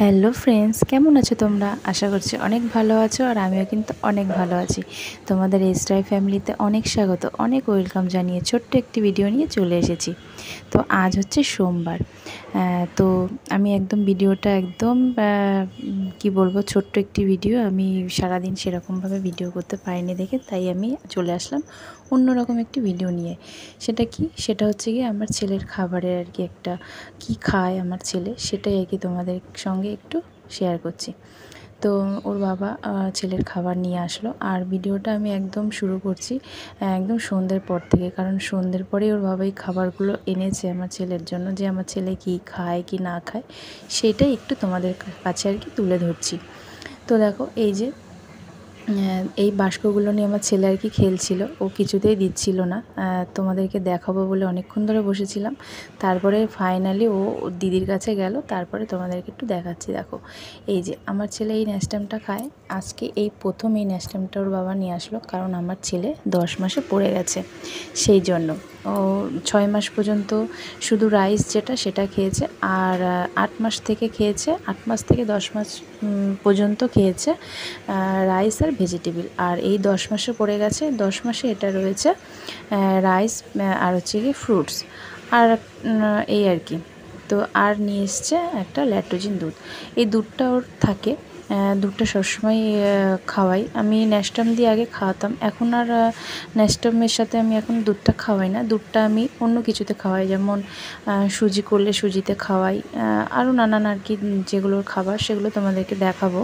Hello friends, কেমন আছো তোমরা? আশা করছি অনেক ভালো আছো, আর আমিও কিন্তু অনেক ভালো আছি। তোমাদের এসরাই ফ্যামিলিতে অনেক স্বাগত, অনেক ওয়েলকাম জানিয়ে ছোট্ট একটি ভিডিও নিয়ে চলে এসেছি। তো আজ হচ্ছে সোমবার। তো আমি একদম ভিডিওটা একদম কি বলবো, ছোট্ট একটি ভিডিও। আমি সারাদিন সেরকমভাবে ভিডিও করতে পারিনি দেখে তাই আমি চলে আসলাম অন্যরকম একটি ভিডিও নিয়ে। সেটা হচ্ছে কি আমার ছেলের খাবারের আর কি, একটা কি খায় আমার ছেলে সেটাই আর কি তোমাদের সঙ্গে একটু শেয়ার করছি। তো ওর বাবা ছেলের খাবার নিয়ে আসলো, আর ভিডিওটা আমি একদম শুরু করছি একদম সন্ধ্যের পর থেকে, কারণ সন্ধ্যের পরেই ওর বাবা এই খাবারগুলো এনেছে আমার ছেলের জন্য, যে আমার ছেলে কি খায় কি না খায় সেটাই একটু তোমাদের কাছে আর কি তুলে ধরছি। তো দেখো এই যে এই বাস্কগুলো নিয়ে আমার ছেলে আর কি খেলছিল, ও কিছুতেই দিচ্ছিল না। তোমাদেরকে দেখাবো বলে অনেকক্ষণ ধরে বসেছিলাম, তারপরে ফাইনালি ও ওর দিদির কাছে গেল, তারপরে তোমাদেরকে একটু দেখাচ্ছি। দেখো এই যে আমার ছেলে এই ন্যাস্টামটা খায়। আজকে এই প্রথম এই ন্যাস্টামটা ওর বাবা নিয়ে আসলো, কারণ আমার ছেলে 10 মাসে পড়ে গেছে, সেই জন্য ও 6 মাস পর্যন্ত শুধু রাইস যেটা সেটা খেয়েছে, আর 8 মাস থেকে খেয়েছে, 8 মাস থেকে 10 মাস পর্যন্ত খেয়েছে রাইস আর ভেজিটেবিল। আর এই 10 মাসে পড়ে গেছে, 10 মাসে এটা রয়েছে রাইস আর হচ্ছে কি ফ্রুটস, আর এই আর কি। তো আর নিয়ে এসছে একটা ল্যাকটোজেন দুধ, এই দুধটা ওর থাকে। দুধটা সবসময় খাওয়াই আমি। ন্যাস্টাম দিয়ে আগে খাওয়াতাম, এখন আর ন্যাস্টামের সাথে আমি এখন দুধটা খাওয়াই না। দুধটা আমি অন্য কিছুতে খাওয়াই, যেমন সুজি করলে সুজিতে খাওয়াই, আরও নানান আর কি যেগুলোর খাবার সেগুলো তোমাদেরকে দেখাবো।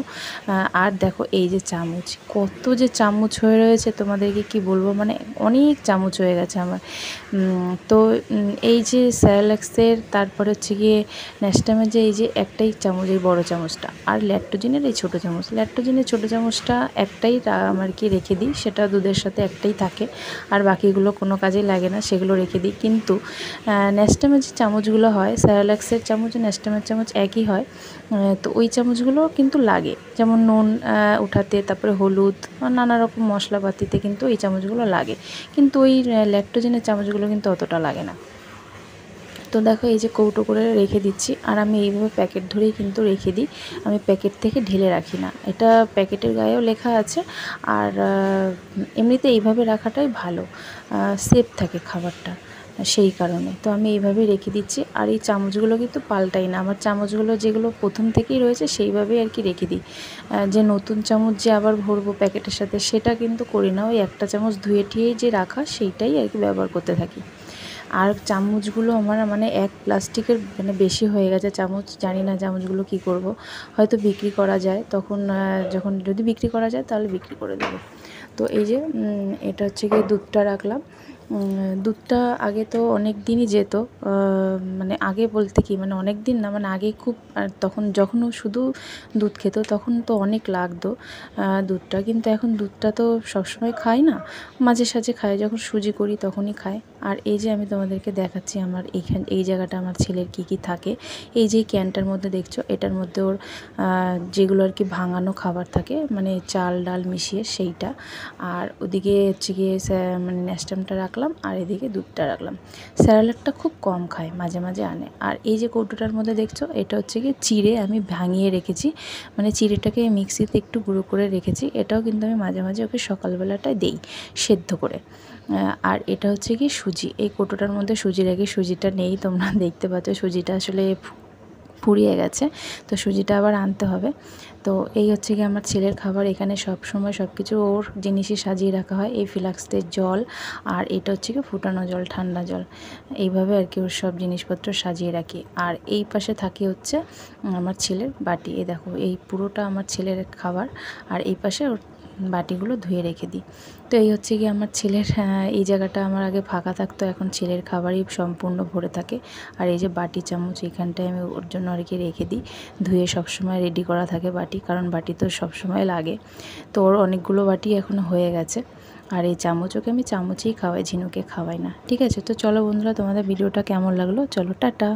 আর দেখো এই যে চামচ, কত যে চামচ হয়ে রয়েছে তোমাদেরকে কি বলবো, মানে অনেক চামচ হয়ে গেছে আমার। তো এই যে স্যারেলাক্সের, তারপরে হচ্ছে গিয়ে ন্যাস্টামের যে এই যে একটাই চামচ, এই বড়ো চামচটা, আর ল্যাকটোজেনের এই ছোটো চামচ, ল্যাকটোজেনের ছোটো চামচটা একটাই আমার কি রেখে দিই, সেটা দুধের সাথে একটাই থাকে, আর বাকিগুলো কোনো কাজেই লাগে না, সেগুলো রেখে দিই। কিন্তু ন্যাস্টামের যে চামচগুলো হয়, স্যারেলাক্সের চামচ ও ন্যাস্টামের চামচ একই হয়, তো ওই চামচগুলো কিন্তু লাগে, যেমন নুন উঠাতে, তারপরে হলুদ, নানা রকম মশলাপাতিতে কিন্তু এই চামচগুলো লাগে, কিন্তু ওই ল্যাকটোজেনের চামচগুলো কিন্তু অতটা লাগে না। তো দেখো এই যে কৌটো করে রেখে দিচ্ছি, আর আমি এইভাবে প্যাকেট ধরেই কিন্তু রেখে দিই, আমি প্যাকেট থেকে ঢেলে রাখি না। এটা প্যাকেটের গায়েও লেখা আছে, আর এমনিতে এইভাবে রাখাটাই ভালো, সেফ থাকে খাবারটা, সেই কারণে তো আমি এইভাবেই রেখে দিচ্ছি। আর এই চামচগুলো কিন্তু পাল্টাই না, আমার চামচগুলো যেগুলো প্রথম থেকেই রয়েছে সেইভাবেই আর কি রেখে দিই। যে নতুন চামচ যে আবার ভরবো প্যাকেটের সাথে সেটা কিন্তু করি না, ওই একটা চামচ ধুয়ে ঠিয়েই যে রাখা সেইটাই আর কি ব্যবহার করতে থাকি। আর চামচগুলো আমার মানে এক প্লাস্টিকের মানে বেশি হয়ে গেছে চামচ, জানি না চামচগুলো কী করব, হয়তো বিক্রি করা যায়, তখন যখন যদি বিক্রি করা যায় তাহলে বিক্রি করে দেবো। তো এই যে এটা হচ্ছে গিয়ে দুধটা রাখলাম। দুধটা আগে তো অনেক দিনই যেত, মানে আগে বলতে কি, মানে অনেক দিন না, মানে আগে খুব, তখন যখন ও শুধু দুধ খেত তখন তো অনেক লাগতো দুধটা, কিন্তু এখন দুধটা তো সবসময় খায় না, মাঝে সাঝে খায়, যখন সুজি করি তখনই খায়। আর এই যে আমি তোমাদেরকে দেখাচ্ছি আমার এই জায়গাটা আমার ছেলের কি কি থাকে। এই যে ক্যানটার মধ্যে দেখছো, এটার মধ্যে ওর যেগুলো আর কি ভাঙানো খাবার থাকে, মানে চাল ডাল মিশিয়ে সেইটা, আর ওদিকে হচ্ছে গিয়ে মানে ন্যাস্টামটা রাখলাম, আর এদিকে দুধটা রাখলাম। স্যারেলাকটা খুব কম খায়, মাঝে মাঝে আনে। আর এই যে কৌটোটার মধ্যে দেখছো, এটা হচ্ছে গিয়ে চিড়ে আমি ভাঙিয়ে রেখেছি, মানে চিড়েটাকে মিক্সিতে একটু গুঁড়ো করে রেখেছি, এটাও কিন্তু আমি মাঝে মাঝে ওকে সকালবেলাটায় দেই সেদ্ধ করে। আর এটা হচ্ছে কি সুজি, এই কৌটোটার মধ্যে সুজি রেখে, সুজিটা নেই, তোমরা দেখতে পাচ্ছ সুজিটা আসলে ফুরিয়ে গেছে, তো সুজিটা আবার আনতে হবে। তো এই হচ্ছে কি আমার ছেলের খাবার। এখানে সব সময় সব কিছু ওর জিনিসই সাজিয়ে রাখা হয়, এই ফ্লাস্কের জল, আর এটা হচ্ছে কি ফুটানো জল, ঠান্ডা জল, এইভাবে আর কি ওর সব জিনিসপত্র সাজিয়ে রাখি। আর এই পাশে থাকে হচ্ছে আমার ছেলের বাটি, এই দেখো এই পুরোটা আমার ছেলের খাবার, আর এই পাশে ওর বাটিগুলো ধুয়ে রেখে দিই। তো এই হচ্ছে কি আমার ছেলের, এই জায়গাটা আমার আগে ফাঁকা থাকতো, এখন ছেলের খাবারই সম্পূর্ণ ভরে থাকে। আর এই যে বাটি চামচ এখানটায় আমি ওর জন্য আর কি রেখে দিই, ধুয়ে সবসময় রেডি করা থাকে বাটি, কারণ বাটি তো সবসময় লাগে। তো ওর অনেকগুলো বাটি এখনও হয়ে গেছে। আর এই চামচ ওকে আমি চামচেই খাওয়াই, ঝিনুকে খাওয়াই না। ঠিক আছে, তো চলো বন্ধুরা, তোমাদের ভিডিওটা কেমন লাগলো, চলো টাটা।